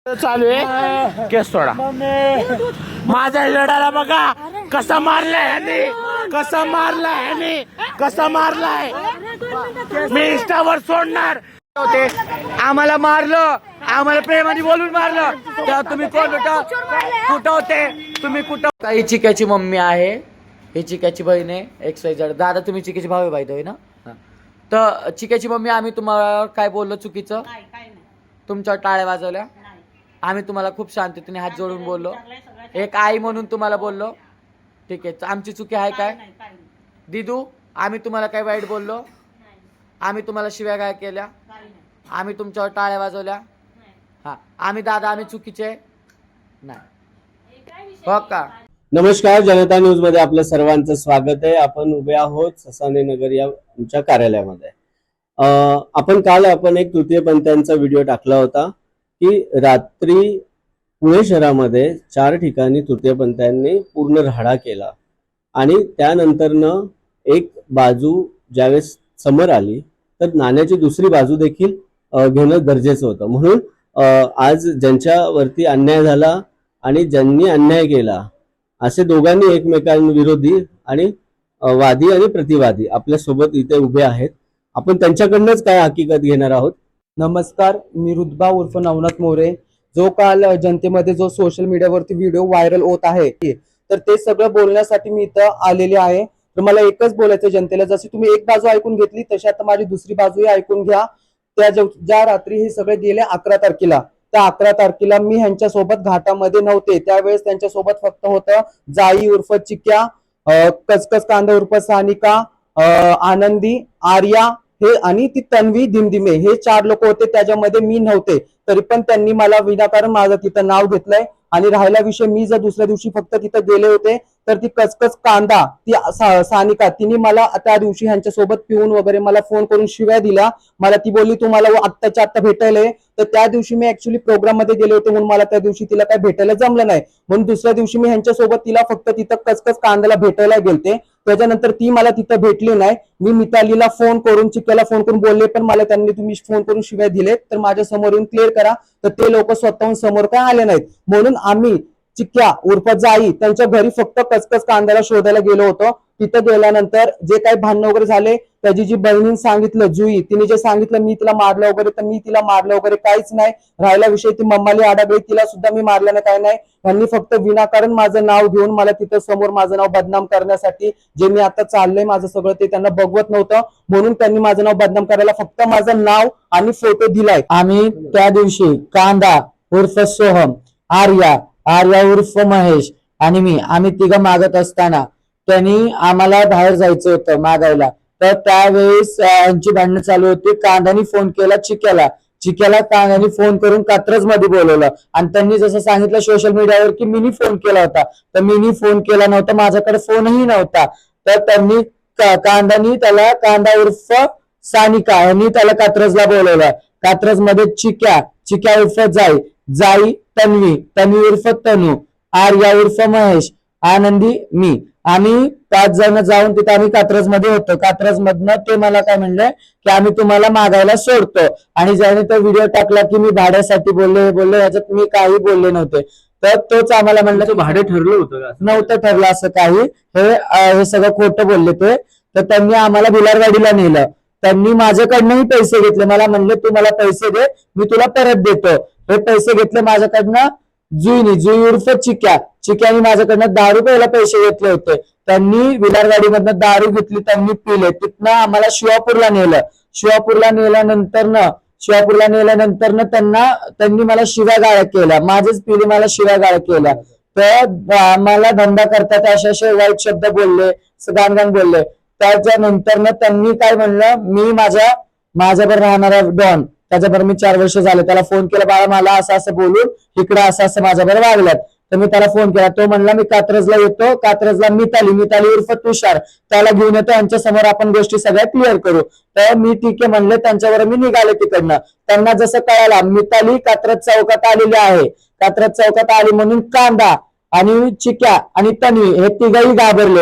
चालू आहे केस सोडा. माझ्या लढाला बघा कसा मारलाय ह्याने, कसा मारलाय ह्याने, कसा मारलाय. मी इंस्टावर सोडणार होते. आम्हाला मारलं, आम्हाला प्रेमाने बोलून मारलं. तेव्हा तुम्ही कोण होता, कुठं होते तुम्ही, कुठं. काही चिक्याची मम्मी आहे, ही चिक्याची बहीण आहे. XYZ. दादा तुम्ही चिक्याची भाऊ बाई होय ना. तर चिक्याची मम्मी, आम्ही तुम्हाला काय बोललो चुकीचं? तुमच्या टाळ्या वाजवल्या. आम्ही तुम्हाला खूप शांततेने हात जोडून बोललो, एक आई म्हणून तुम्हाला बोललो. ठीक आहे, आमची चुकी आहे काय दिदू? आम्ही तुम्हाला काय वाईट बोललो? आम्ही तुम्हाला शिव्या काय केल्या? आम्ही तुमच्यावर टाळ्या वाजवल्या? हा, आम्ही दादा आम्ही चुकीचे नाही हो का? नमस्कार, जनता न्यूज मध्ये आपलं सर्वांचं स्वागत आहे. आपण उभे आहोत ससाने नगर या आमच्या कार्यालयामध्ये. आपण काल एक तृतीयपंथीयांचा व्हिडिओ टाकला होता की रात्री पुणे शहरामध्ये 4 ठिकाणी तृतीयपंथीयांनी पूर्ण राडा केला आणि त्यानंतरनं एक बाजू ज्यावेळेस समोर आली तर नाण्याची दुसरी बाजू देखील घेणं गरजेचं होतं. म्हणून आज ज्यांच्यावरती अन्याय झाला आणि ज्यांनी अन्याय केला असे दोघांनी एकमेकांविरोधी आणि वादी आणि प्रतिवादी आपल्या सोबत इथे उभे आहेत. आपण त्यांच्याकडनंच काय हकीकत घेणार आहोत. नमस्कार, मी रुद्बा उर्फ नवनाथ मोरे. जो काल जनतेमध्ये जो सोशल मीडियावरती व्हिडिओ व्हायरल होत आहे तर ते सगळं बोलण्यासाठी मी इथं आलेले आहे. तर मला एकच बोलायचं जनतेला, जशी तुम्ही एक बाजू ऐकून घेतली तशी आता माझी दुसरी बाजूही ऐकून घ्या. ज्या रात्री हे सगळे गेले 11 तारखेला, त्या 11 तारखेला मी ह्यांच्या सोबत घाटामध्ये नव्हते. त्यावेळेस त्यांच्या सोबत फक्त होतं जाई उर्फ चिक्या, कचकच कांदा उर्फ सानिका, आनंदी, आर्या हे आणि ती तन्वी दिमदिमे, हे 4 लोक होते. त्याच्यामध्ये मी नव्हते. तरी पण त्यांनी मला विनाकारण माझं तिथं नाव घेतलंय. आणि राहिला विषय, मी जर दुसऱ्या दिवशी फक्त तिथं गेले होते तर ती कचकच कांदा, ती सानिका, तिने मला त्या दिवशी ह्यांच्या सोबत पिऊन वगैरे मला फोन करून शिव्या दिल्या. मला ती बोलली तू मला आत्ताच्या आत्ता भेटायला. तर त्या दिवशी मी ऍक्च्युली प्रोग्राम मध्ये गेले होते म्हणून मला त्या दिवशी तिला काय भेटायला जमलं नाही. म्हणून दुसऱ्या दिवशी मी ह्यांच्यासोबत तिला फक्त तिथं कचकच कांद्याला भेटायला गेलते. त्याच्यानंतर ती मला तिथं भेटली नाही. मी मितालीला फोन करून, चिक्याला फोन करून बोलले, पण मला त्यांनी तुम्ही फोन करून शिव्या दिलेत तर माझ्या समोर येऊन क्लिअर करा. तर ते लोक स्वतःहून समोर काय आले नाहीत. म्हणून आम्ही चिक्या उर्फ जाई त्यांच्या घरी फक्त कचकच कांद्याला शोधायला गेलो होतो. तिथं गेल्यानंतर जे काही भांडण वगैरे झाले, त्याची जी बहिणीने सांगितलं, जुई, तिने जे सांगितलं मी तिला मारलं वगैरे, तर मी तिला मारलं वगैरे काहीच नाही. राहिला विषय ती मम्माली आडागळी, तिला सुद्धा मी मारल्यानं काय नाही. त्यांनी फक्त विनाकारण माझं नाव घेऊन मला तिथं समोर माझं नाव बदनाम करण्यासाठी, जे मी आता चाललंय माझं सगळं ते त्यांना बघवत नव्हतं म्हणून त्यांनी माझं नाव बदनाम करायला फक्त माझं नाव आणि फोटो दिलाय. आम्ही त्या दिवशी कांदा उर्फ सोहम, आर्या उर्फ महेश आणि आम्ही तिघं मागत असताना त्यांनी आम्हाला बाहेर जायचं होतं मागायला. तर त्यावेळेस यांची भांडणं चालू होती. कांदानी फोन केला चिक्याला कांदानी फोन करून कात्रज मध्ये बोलवलं आणि त्यांनी जसं सांगितलं सोशल मीडियावर की मीनी फोन केला होता, तर मीनी फोन केला नव्हता, माझ्याकडे फोनही नव्हता. तर त्यांनी कांदानी त्याला, कांदा उर्फ सानिका यांनी त्याला कात्रजला बोलवलं. कात्रज मध्ये चिक्या उर्फ जाई तन्वी उर्फ तनू, आर्या उर्फ महेश, आनंदी, मी, आम्ही 5 जण जाऊन तिथे आम्ही कात्रज मध्ये होतो. कात्रज मधनं ते मला काय म्हणले की आम्ही तुम्हाला मागायला सोडतो. आणि ज्याने तो व्हिडिओ टाकला की मी भाड्यासाठी बोलले, याच्यात मी काही बोलले नव्हते. तर तोच आम्हाला म्हणलं भाडे ठरलं होतं का? नव्हतं ठरलं असं काही, हे सगळं खोटं बोलले ते. तर त्यांनी आम्हाला भिलारवाडीला नेलं. त्यांनी माझ्याकडनंही पैसे घेतले. मला म्हणले तू मला पैसे दे, मी तुला परत देतो. हे पैसे घेतले माझ्याकडनं जुई उर्फ चिक्याने माझ्याकडनं दारू प्यायला पैसे घेतले होते. त्यांनी विलारवाडीमधनं दारू घेतली, त्यांनी पिले. तिथनं आम्हाला शिवापूरला नेल्यानंतर त्यांनी मला शिव्या गाळ्या केल्या. माझेच पिले मला शिव्या गाळ्या केल्या. तर मला धंदा करतात असे वाईट शब्द बोलले, गाणगाण बोलले. त्याच्यानंतर त्यांनी काय म्हणलं, मी माझ्याबरोबर राहणारा डॉन, त्याच्याबरोबर मी 4 वर्ष झाले, त्याला फोन केला, बाळा मला असं बोलून इकडे असं माझ्याबरोबर वागल्यात. तर मी त्याला फोन केला. तो म्हणला मी कात्रजला येतो. कात्रजला मिताली उर्फ तुषार, त्याला घेऊन येतो, यांच्या समोर आपण गोष्टी सगळ्या क्लिअर करू. तर मी ठीक आहे म्हणले. त्यांच्यावर मी निघाले तिकडनं. त्यांना जसं कळाला मिताली कात्रज चौकात आलेली आहे, कात्रज चौकात आली म्हणून कांदा आणि चिक्या आणि तन्वी हे तिघही घाबरले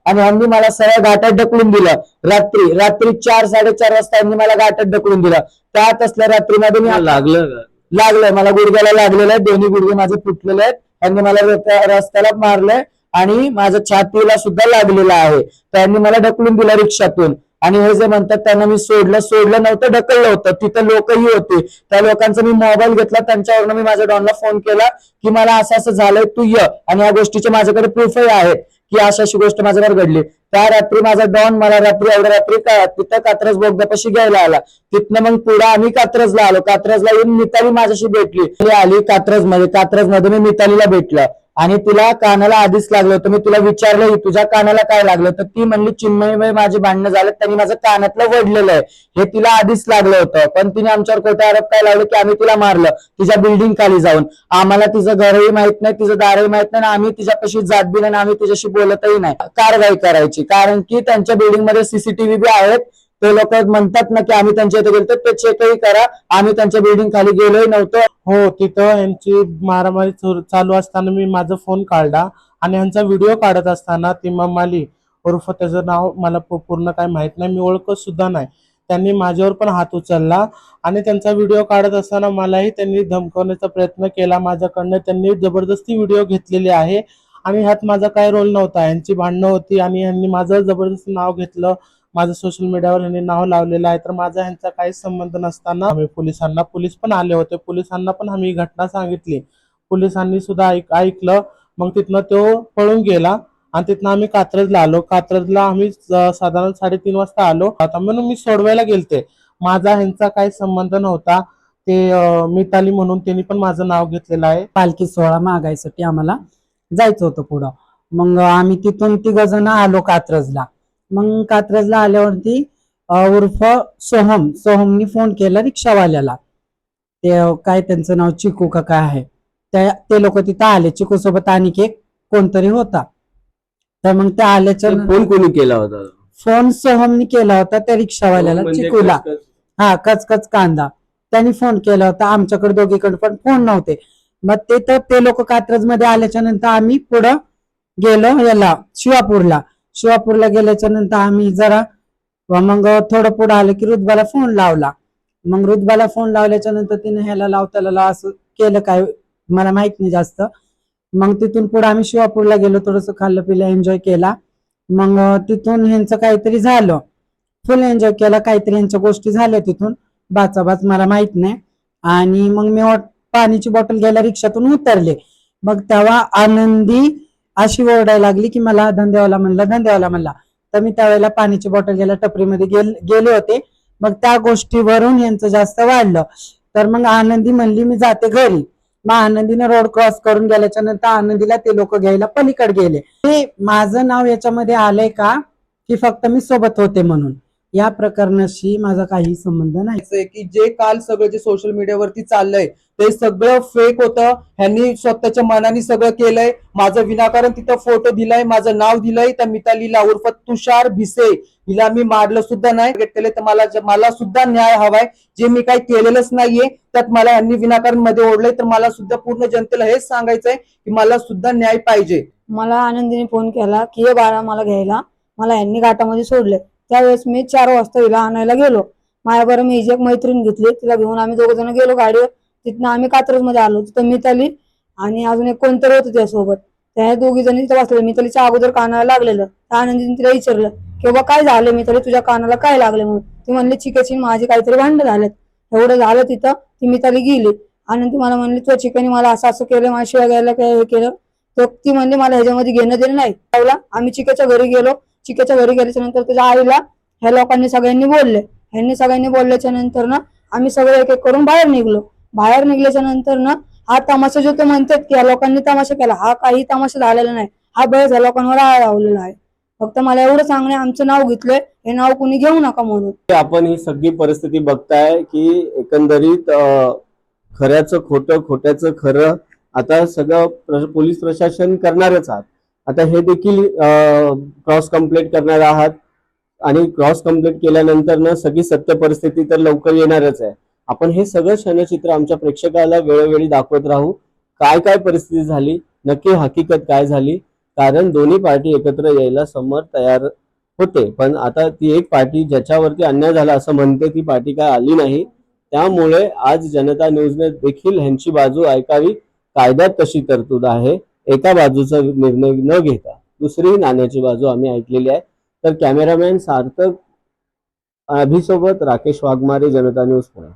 आणि ह्यांनी मला सरळ घाटात ढकलून दिलं. रात्री 4-4:30 वाजता यांनी मला घाटात ढकलून दिलं. त्यात असल्या रात्रीमध्ये मी लागलं लागलंय, मला गुडघ्याला लागलेलं आहे, दोन्ही गुडघे माझे फुटलेले आहेत. त्यांनी मला रस्त्याला मारलंय आणि माझ्या छातीला सुद्धा लागलेला आहे. त्यांनी मला ढकलून दिला रिक्षातून. आणि हे जे म्हणतात त्यांना मी सोडलं नव्हतं, ढकललं होतं. तिथं लोकही होते. त्या लोकांचा मी मोबाईल घेतला, त्यांच्यावरनं मी माझ्या डॉनला फोन केला की मला असं असं झालंय, तू ये. आणि या गोष्टीचे माझ्याकडे प्रूफही आहेत की अशी गोष्ट माझ्यावर घडली. त्या रात्री माझा डॉन मला एवढ्या रात्री तिथं कात्रज बोगद्यापाशी घ्यायला आला. तिथनं मग पुढे आम्ही कात्रजला आलो. कात्रजला येऊन मिताली माझ्याशी भेटली. आली कात्रजमध्ये मी मितालीला भेटलं आणि तिला कानाला आधीच लागलं होतं. मी तुला विचारलं तुझ्या कानाला काय लागलं, तर ती म्हणली चिन्मयी माझी भांडणं झालं, त्यांनी माझं कानातलं वडलेलं आहे. हे तिला आधीच लागलं होतं. पण तिने आमच्यावर खोटे आरोप काय लावले की आम्ही तिला मारलं तिच्या बिल्डिंग खाली जाऊन. आम्हाला तिचं घरही माहित नाही, तिचं दारही माहित नाही, आम्ही तिच्यापाशी जात बी नाही, आम्ही तिच्याशी बोलतही नाही. कारवाई करायची, कारण की त्यांच्या बिल्डिंग मध्ये सीसीटीव्ही बी आहेत. ते लोक म्हणतात ना की आम्ही त्यांच्या इथे गेलो, ते चेकही करा. आम्ही त्यांच्या बिल्डिंग खाली गेलोही नव्हतो. हो, तिथं यांची मारामारी चालू असताना मी माझा फोन काढला आणि यांचा व्हिडिओ काढत असताना ती ममाली उर्फ त्याचं नाव मला पूर्ण काय माहित नाही, मी ओळखत सुद्धा नाही, त्यांनी माझ्यावर पण हात उचलला आणि त्यांचा व्हिडिओ काढत असताना मलाही त्यांनी धमकवण्याचा प्रयत्न केला माझ्याकडनं. त्यांनी जबरदस्ती व्हिडिओ घेतलेले आहे आणि ह्यात माझा काय रोल नव्हता. यांची भांडणं होती आणि यांनी माझं जबरदस्ती नाव घेतलं, माझं सोशल मीडियावर यांनी नाव लावलेलं आहे. तर माझा ह्यांचा काहीच संबंध नसताना आम्ही पोलीस पण आले होते, पोलिसांना पण आम्ही घटना सांगितली. पोलिसांनी सुद्धा ऐकलं. मग तिथनं तो पळून गेला आणि तिथनं आम्ही कात्रजला आलो. कात्रजला आम्ही साधारण 3:30 वाजता आलो. आता म्हणून मी सोडवायला गेलते, माझा ह्यांचा काही संबंध नव्हता. ते मिताली म्हणून त्यांनी पण माझं नाव घेतलेलं आहे. पालखी सोहळा मागायसाठी आम्हाला जायचं होतं पुढं. मग आम्ही तिथून 3 जण आलो कात्रजला. मग कात्रजला आल्यावरती उर्फ सोहमनी फोन केला रिक्षावाल्याला. ते काय त्यांचं नाव चिकू का काय आहे, ते लोक तिथं आले. चिकू सोबत आणि एक कोणतरी होता. तर मग ते आल्याच्या फोन कोणी केला होता? फोन सोहमनी केला होता त्या रिक्षावाल्याला, म्हणजे चिकूला. हा, कचकच कांदा त्यांनी फोन केला होता. आमच्याकडे दोघीकडे पण फोन नव्हते. मग ते लोक कात्रज मध्ये आल्याच्या नंतर आम्ही पुढं गेलो याला शिवापूरला गेल्याच्या नंतर आम्ही जरा मग थोडं पुढे आलं की रुतबाला फोन लावला. मग रुतबाला फोन लावल्याच्या नंतर तिने ह्याला लाव त्याला लाव असं केलं, काय मला माहित नाही जास्त. मग तिथून पुढे आम्ही शिवापूरला गेलो, थोडस खाल्लं पिलं एन्जॉय केला. मग तिथून ह्यांचं काहीतरी झालं, फुल एन्जॉय केला, काहीतरी ह्यांच्या गोष्टी झाल्या तिथून बाचाबाच, मला माहित नाही. आणि मग मी पाण्याची बॉटल घ्यायला रिक्षातून उतरले. मग तेव्हा आनंदी अशी ओरडायला लागली की मला धंदेवाला म्हणला. तर मी त्यावेळेला पाण्याची बॉटल घ्यायला टपरीमध्ये गेले होते. मग त्या गोष्टीवरून यांचं जास्त वाढलं. तर मग आनंदी म्हणली मी जाते घरी. मग आनंदीने रोड क्रॉस करून गेल्याच्या नंतर आनंदीला ते लोक घ्यायला पलीकडे गेले. हे माझं नाव याच्यामध्ये आलंय का की फक्त मी सोबत होते म्हणून? या प्रकरणाशी माझा काही संबंध नाही. की जे काल सगळं जे सोशल मीडियावरती चाललंय ते सगळं फेक होतं. ह्यांनी स्वतःच्या मनाने सगळं केलंय. माझं विनाकारण तिथं फोटो दिलाय, माझं नाव दिलंय. त्या मितालीला उर्फ तुषार भिसे हिला मी मारलं सुद्धा नाही, केलंय. तर मला सुद्धा न्याय हवाय. जे मी काही केलेलंच नाहीये त्यात मला यांनी विनाकारण मध्ये ओढलंय. तर मला सुद्धा पूर्ण जनतेला हेच सांगायचंय की मला सुद्धा न्याय पाहिजे. मला आनंदीने फोन केला की ये बाळा मला घ्यायला, मला यांनी घाटामध्ये सोडले. त्यावेळेस मी 4 वाजता हिला आणायला गेलो. माझ्याबरोबर मी हिची एक मैत्रीण घेतली, तिला घेऊन आम्ही 2 जण गेलो गाडीवर. तिथनं आम्ही कात्रज मध्ये आलो. तिथं मिताली आणि अजून एक कोणतरी होतं त्यासोबत. त्या 2 जणी तिथं बसले. मितालीच्या अगोदर कानाला लागलेलं. त्या आनंदीने तिला विचारलं की बाबा काय झालं मिताली, तुझ्या कानाला काय लागले म्हणून. ती म्हणली चिकेची माझी काहीतरी भांडण झालेत. एवढं झालं तिथं. ती मिताली गेली. आनंदी मला म्हणली तुझ्या चिकनी मला असं केलं, माझ्या शिवाय घ्यायला काय हे केलं. तर ती म्हणली मला ह्याच्यामध्ये घेणं देणं नाही. आम्ही चिकेच्या घरी गेलो. चिकेच्या घरी गेल्याच्या नंतर त्याच्या आईला ह्या लोकांनी सगळ्यांनी बोलले. ह्यांनी सगळ्यांनी बोलल्याच्या नंतर ना आम्ही सगळे एक एक करून बाहेर निघलो. बाहेर निघल्याच्या नंतर ना हा तमाशा जो ते म्हणतात की या लोकांनी तमाशा केला, हा काही तमाशा झालेला नाही. हा बळच या लोकांवर लावलेला आहे. फक्त मला एवढं सांगणे, आमचं नाव घेतलंय, हे नाव कोणी घेऊ नका म्हणून. आपण ही सगळी परिस्थिती बघताय की एकंदरीत खऱ्याचं खोटं, खोट्याचं खरं आता सगळं पोलीस प्रशासन करणारच आहात. आता हे देखील क्रॉस कंप्लेंट करणार आहात आणि क्रॉस कंप्लेंट केल्यानंतर ना सगळी सत्य परिस्थिती तर लवकर येणारच आहे. आपण हे सगळं क्षणचित्र आमच्या प्रेक्षकाला वेळोवेळी दाखवत राहू. काय काय परिस्थिती झाली, नक्की हकीकत काय झाली, कारण दोन्ही पार्टी एकत्र यायला समोर तयार होते. पण आता ती एक पार्टी ज्याच्यावरती अन्याय झाला असं म्हणते ती पार्टी काय आली नाही. त्यामुळे आज जनता न्यूजने देखील ह्यांची बाजू ऐकावी. कायद्यात तशी तरतूद आहे. एका बाजूचा निर्णय न घेता दुसरी नाण्याची बाजू आम्ही ऐकलेली आहे. तर कॅमेरामॅन सार्थक अभिसोबत राकेश वाघमारे, जनता न्यूज पुणे.